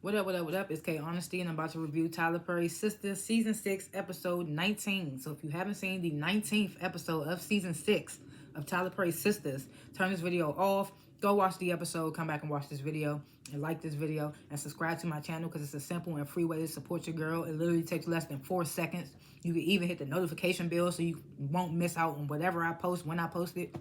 What up, what up, what up? It's K.Honesty, and I'm about to review Tyler Perry's Sistas, Season 6, Episode 19. So if you haven't seen the 19th episode of Season 6 of Tyler Perry's Sistas, turn this video off, go watch the episode, come back and watch this video, and like this video, and subscribe to my channel because it's a simple and free way to support your girl. It literally takes less than 4 seconds. You can even hit the notification bell so you won't miss out on whatever I post when I post it.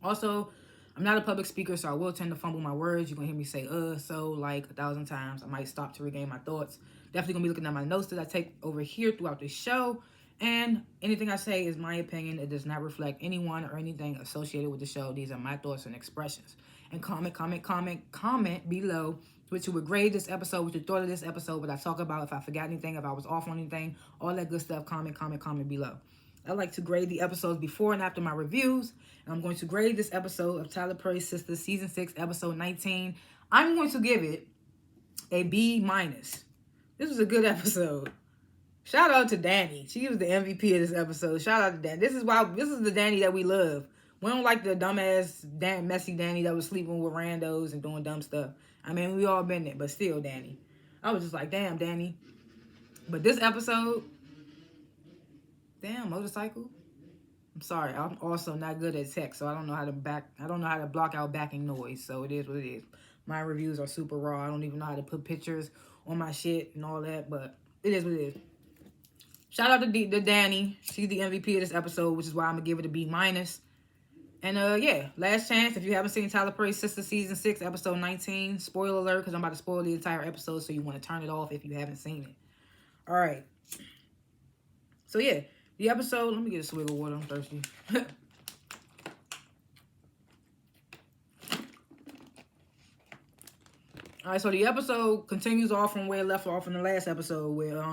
Also, I'm not a public speaker, so I will tend to fumble my words. You're going to hear me say, so, like 1,000 times. I might stop to regain my thoughts. Definitely going to be looking at my notes that I take over here throughout the show. And anything I say is my opinion. It does not reflect anyone or anything associated with the show. These are my thoughts and expressions. And comment below what you would grade this episode, what you thought of this episode, what I talk about, if I forgot anything, if I was off on anything, all that good stuff. Comment below. I like to grade the episodes before and after my reviews. And I'm going to grade this episode of Tyler Perry's Sistas, Season 6, Episode 19. I'm going to give it a B-. This was a good episode. Shout out to Danny. She was the MVP of this episode. Shout out to Danny. This is the Danny that we love. We don't like the dumbass, messy Danny that was sleeping with randos and doing dumb stuff. I mean, we all been there, but still Danny. I was just like, damn, Danny. But this episode... Damn, motorcycle. I'm sorry. I'm also not good at tech, so I don't know how to block out backing noise. So it is what it is. My reviews are super raw. I don't even know how to put pictures on my shit and all that, but it is what it is. Shout out to Danny. She's the MVP of this episode, which is why I'm gonna give it a B-. And yeah, last chance. If you haven't seen Tyler Perry's Sister Season 6, Episode 19, spoiler alert, because I'm about to spoil the entire episode, so you want to turn it off if you haven't seen it. All right. So yeah. The episode, let me get a swig of water, I'm thirsty. Alright, so the episode continues off from where it left off in the last episode, where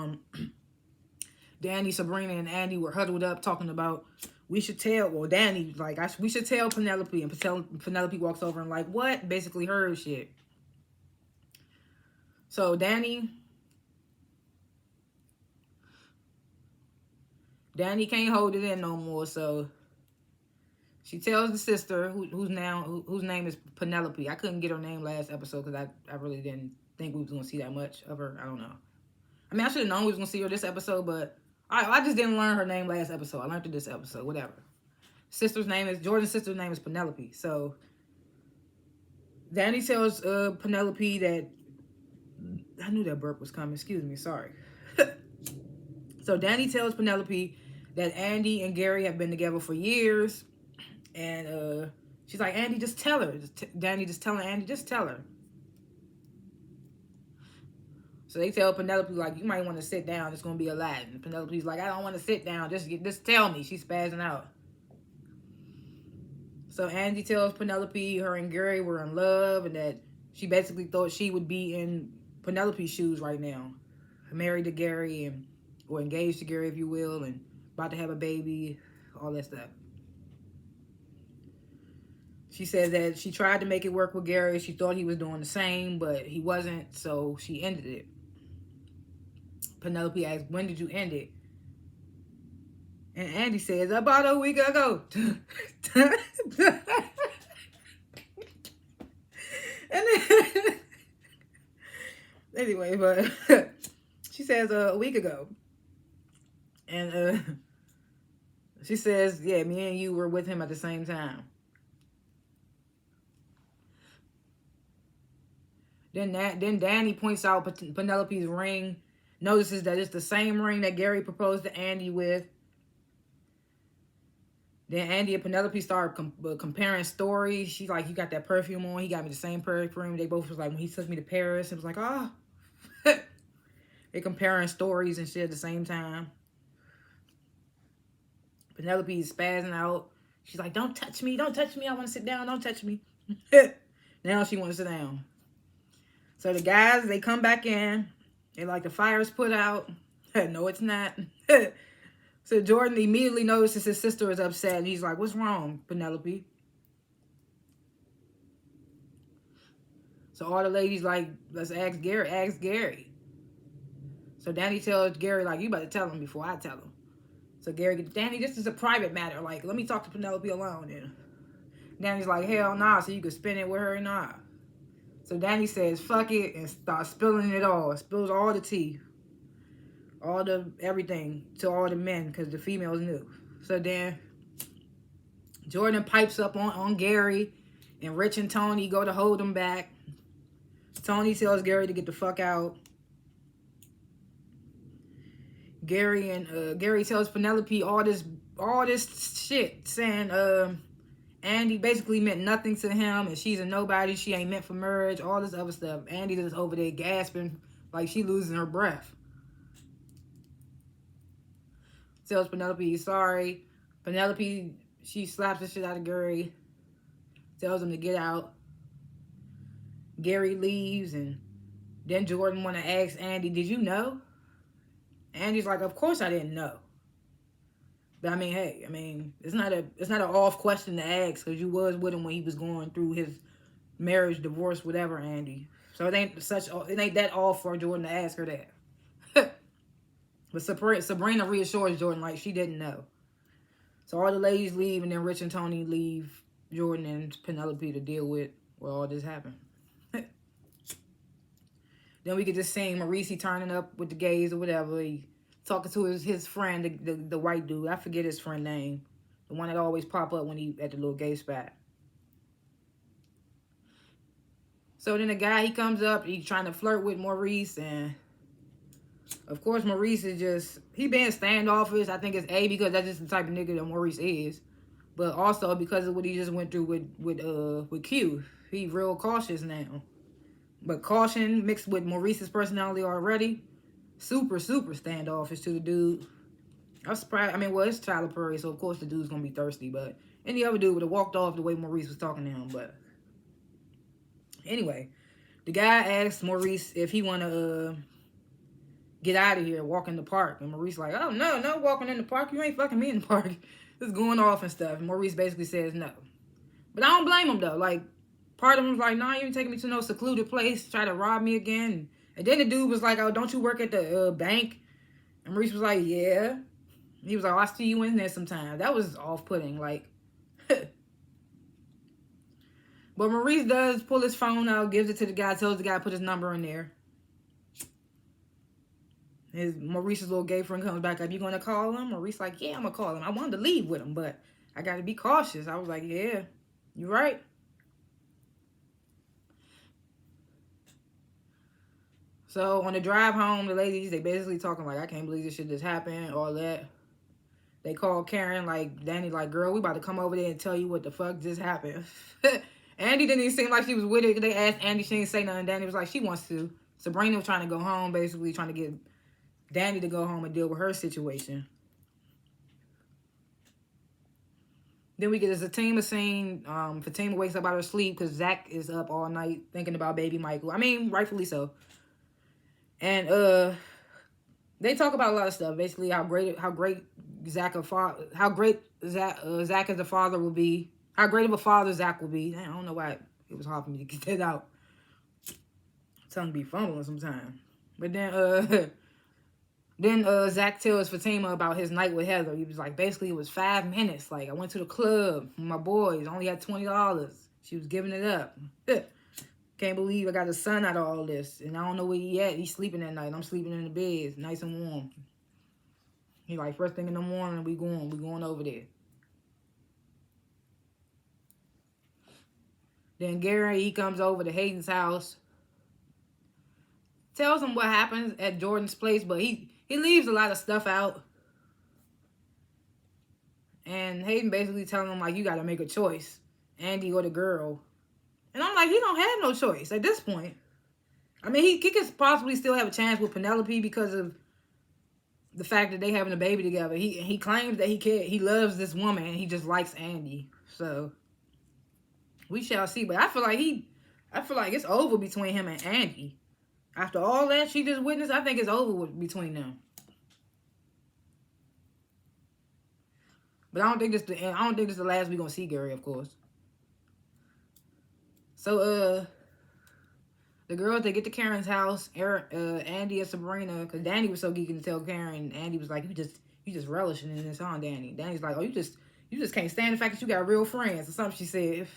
Danny, Sabrina, and Andy were huddled up talking about we should tell, well, Danny, like, we should tell Penelope, and Penelope walks over and like, what? Basically her shit. So Danny can't hold it in no more, so she tells the sister, whose name is Penelope. I couldn't get her name last episode because I really didn't think we was going to see that much of her. I don't know. I mean, I should have known we was going to see her this episode, but I just didn't learn her name last episode. I learned it this episode, whatever. Jordan's sister's name is Penelope. So Danny tells Penelope that, I knew that burp was coming. Excuse me, sorry. So Danny tells Penelope that Andy and Gary have been together for years. And she's like, Andy, just tell her. Danny just telling Andy, just tell her. So they tell Penelope, like, you might want to sit down. It's going to be a lot. And Penelope's like, I don't want to sit down. Just tell me. She's spazzing out. So Andy tells Penelope her and Gary were in love and that she basically thought she would be in Penelope's shoes right now. Married to Gary or engaged to Gary, if you will, and about to have a baby, all that stuff. She said that she tried to make it work with Gary. She thought he was doing the same, but he wasn't, so she ended it. Penelope asked, when did you end it? And Andy says, about a week ago. And then, anyway, but she says a week ago. And she says, yeah, me and you were with him at the same time. Then Danny points out Penelope's ring, notices that it's the same ring that Gary proposed to Andy with. Then Andy and Penelope start comparing stories. She's like, you got that perfume on. He got me the same perfume. They both was like, when he took me to Paris, it was like, oh. They comparing stories and shit at the same time. Penelope is spazzing out. She's like, don't touch me. Don't touch me. I want to sit down. Don't touch me. Now she wants to sit down. So the guys, they come back in. They like, the fire's put out. No, it's not. So Jordan immediately notices his sister is upset. And he's like, what's wrong, Penelope? So all the ladies like, let's ask Gary. So Danny tells Gary, like, you better tell him before I tell him. So Gary gets, Danny, this is a private matter. Like, let me talk to Penelope alone. And Danny's like, hell nah. So you can spin it with her or not. So Danny says, fuck it, and starts spilling it all. Spills all the tea. All the everything to all the men, because the females knew. So then Jordan pipes up on Gary, and Rich and Tony go to hold him back. Tony tells Gary to get the fuck out. Gary tells Penelope all this shit, saying Andy basically meant nothing to him, and she's a nobody. She ain't meant for marriage. All this other stuff. Andy just over there gasping like she losing her breath. Tells Penelope he's sorry. Penelope, she slaps the shit out of Gary. Tells him to get out. Gary leaves, and then Jordan want to ask Andy, did you know? Andy's like, of course I didn't know. But I mean, hey, it's not an off question to ask, because you was with him when he was going through his marriage, divorce, whatever, Andy. So it ain't that off for Jordan to ask her that. But Sabrina reassures Jordan like she didn't know. So all the ladies leave, and then Rich and Tony leave Jordan and Penelope to deal with where all this happened. Then we get this scene, Maurice turning up with the gays or whatever. He talking to his friend, the white dude. I forget his friend name. The one that always pop up when he at the little gay spot. So then the guy, he comes up. He's trying to flirt with Maurice. And, of course, Maurice is just... He being standoffish. I think it's A, because that's just the type of nigga that Maurice is. But also because of what he just went through with Q. He real cautious now. But caution mixed with Maurice's personality already, super standoffish to the dude. I'm surprised. Well, it's Tyler Perry, so of course the dude's gonna be thirsty. But any other dude would have walked off the way Maurice was talking to him. But anyway, the guy asked Maurice if he wanna get out of here, walk in the park, and Maurice like, oh no, walking in the park. You ain't fucking me in the park. It's going off and stuff. And Maurice basically says no. But I don't blame him though. Like, part of him was like, nah, you ain't taking me to no secluded place, try to rob me again. And then the dude was like, oh, don't you work at the bank? And Maurice was like, yeah. He was like, oh, I see you in there sometimes. That was off-putting, like. But Maurice does pull his phone out, gives it to the guy, tells the guy to put his number in there. Maurice's little gay friend comes back up, you gonna call him? Maurice like, yeah, I'm gonna call him. I wanted to leave with him, but I gotta be cautious. I was like, yeah, you right. So on the drive home, the ladies, they basically talking like, I can't believe this shit just happened, all that. They called Karen, like, Danny, like, girl, we about to come over there and tell you what the fuck just happened. Andy didn't even seem like she was with it. They asked Andy, she didn't say nothing. Danny was like, she wants to. Sabrina was trying to go home, basically trying to get Danny to go home and deal with her situation. Then we get a Fatima scene. Fatima wakes up out of her sleep because Zach is up all night thinking about baby Michael. Rightfully so. And they talk about a lot of stuff. Basically, how great Zach as a father will be. How great of a father Zach will be. I don't know why it was hard for me to get that out. Tongue be fumbling sometimes. But then Zach tells Fatima about his night with Heather. He was like, basically, it was 5 minutes. Like, I went to the club with my boys. Only had $20. She was giving it up. Can't believe I got a son out of all this. And I don't know where he at. He's sleeping at night. I'm sleeping in the bed. Nice and warm. He like, first thing in the morning, we going over there. Then Gary, he comes over to Hayden's house. Tells him what happens at Jordan's place. But he leaves a lot of stuff out. And Hayden basically telling him, like, you got to make a choice. Andy or the girl. And I'm like, he don't have no choice at this point. He could possibly still have a chance with Penelope because of the fact that they having a baby together. He claims that he loves this woman and he just likes Andy. So we shall see. But I feel like it's over between him and Andy. After all that she just witnessed, I think it's over between them. But I don't think this is the last we're gonna see Gary, of course. So the girls, they get to Karen's house. Andy and Sabrina, because Danny was so geeking to tell Karen. Andy was like, you just relishing in this, huh, Danny? Danny's like, oh, you just can't stand the fact that you got real friends or something. She said.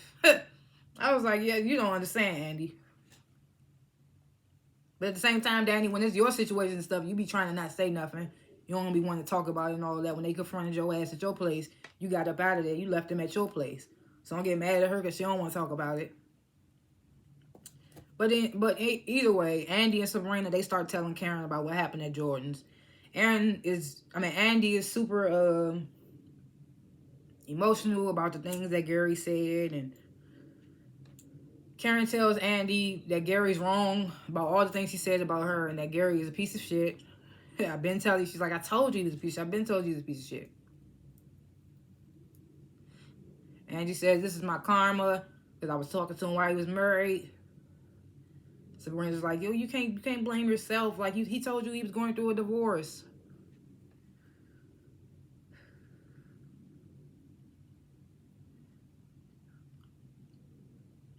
I was like, yeah, you don't understand, Andy. But at the same time, Danny, when it's your situation and stuff, you be trying to not say nothing. You don't be wanting to talk about it and all that. When they confronted your ass at your place, you got up out of there. You left them at your place. So don't get mad at her because she don't want to talk about it. But either way, Andy and Sabrina, they start telling Karen about what happened at Jordan's. Andy is super emotional about the things that Gary said, and Karen tells Andy that Gary's wrong about all the things he said about her, and that Gary is a piece of shit. I've been telling you, she's like, I told you he was a piece of shit. I've been told you he was a piece of shit. Andy says, this is my karma, because I was talking to him while he was married. Sabrina's like, yo, you can't blame yourself. Like, he told you he was going through a divorce.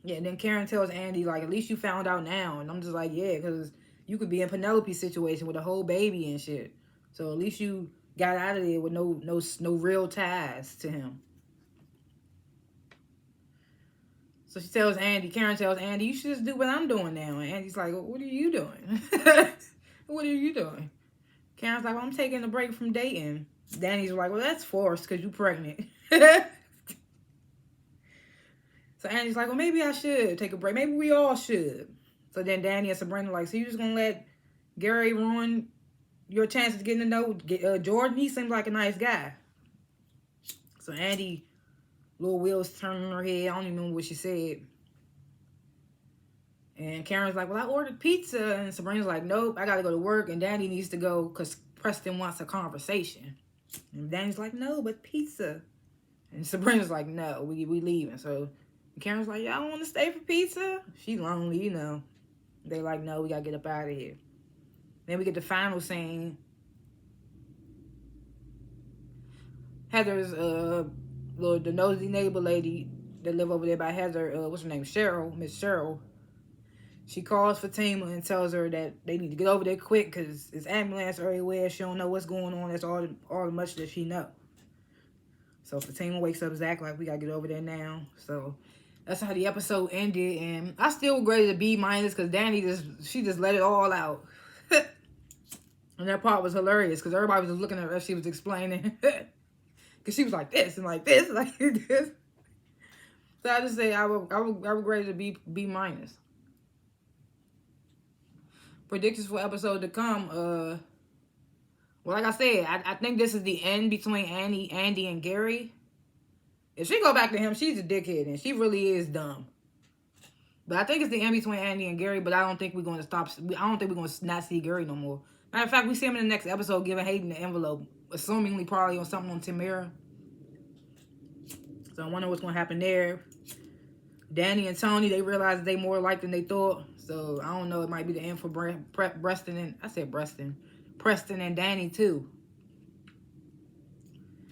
Yeah, and then Karen tells Andy, like, at least you found out now. And I'm just like, yeah, because you could be in Penelope's situation with a whole baby and shit. So at least you got out of there with no real ties to him. So Karen tells Andy, you should just do what I'm doing now. And Andy's like, well, what are you doing? What are you doing? Karen's like, well, I'm taking a break from dating. Danny's like, well, that's forced because you're pregnant. So Andy's like, well, maybe I should take a break. Maybe we all should. So then Danny and Sabrina like, so you just going to let Gary ruin your chances of getting to know Jordan? He seems like a nice guy. So Andy, little wheels turning her head. I don't even remember what she said. And Karen's like, well, I ordered pizza. And Sabrina's like, nope, I got to go to work. And Danny needs to go because Preston wants a conversation. And Danny's like, no, but pizza. And Sabrina's like, no, we leaving. So Karen's like, y'all want to stay for pizza? She's lonely, you know. They like, no, we got to get up out of here. Then we get the final scene. Heather's, the nosy neighbor lady that live over there by Heather, what's her name? Miss Cheryl. She calls Fatima and tells her that they need to get over there quick because it's ambulance everywhere. She don't know what's going on. That's all the much that she know. So Fatima wakes up Zach like, we got to get over there now. So that's how the episode ended. And I still graded a B- because Danny just let it all out. And that part was hilarious because everybody was just looking at her as she was explaining. Because she was like this and like this and like this. So I just say I would grade it a B-. Predictions for episode to come. Well, like I said, I think this is the end between Andy and Gary. If she go back to him, she's a dickhead and she really is dumb. But I think it's the end between Andy and Gary. But I don't think we're going to stop. I don't think we're going to not see Gary no more. Matter of fact, we see him in the next episode giving Hayden the envelope, assumingly probably on something on Tamara. So I wonder what's going to happen there. Danny and Tony, they realize they more alike than they thought. So I don't know. It might be the end for Preston and Danny too.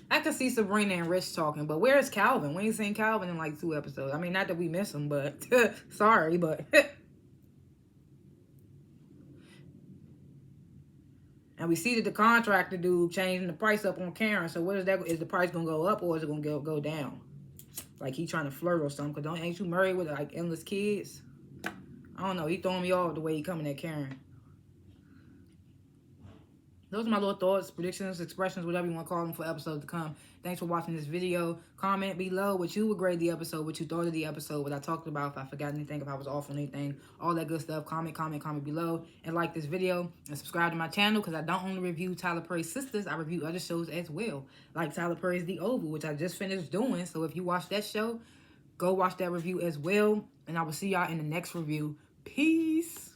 I could see Sabrina and Rich talking, but where's Calvin? We ain't seen Calvin in like 2 episodes. I mean, not that we miss him, but sorry, but. And we see that the contractor dude changing the price up on Karen. So what is that? Is the price gonna go up or is it gonna go down? Like he trying to flirt or something? Cause ain't you married with like endless kids? I don't know. He throwing me off the way he coming at Karen. Those are my little thoughts, predictions, expressions, whatever you want to call them for episodes to come. Thanks for watching this video. Comment below what you would grade the episode, what you thought of the episode, what I talked about, if I forgot anything, if I was off on anything, all that good stuff. Comment below. And like this video and subscribe to my channel because I don't only review Tyler Perry's Sistas, I review other shows as well. Like Tyler Perry's The Oval, which I just finished doing. So if you watch that show, go watch that review as well. And I will see y'all in the next review. Peace.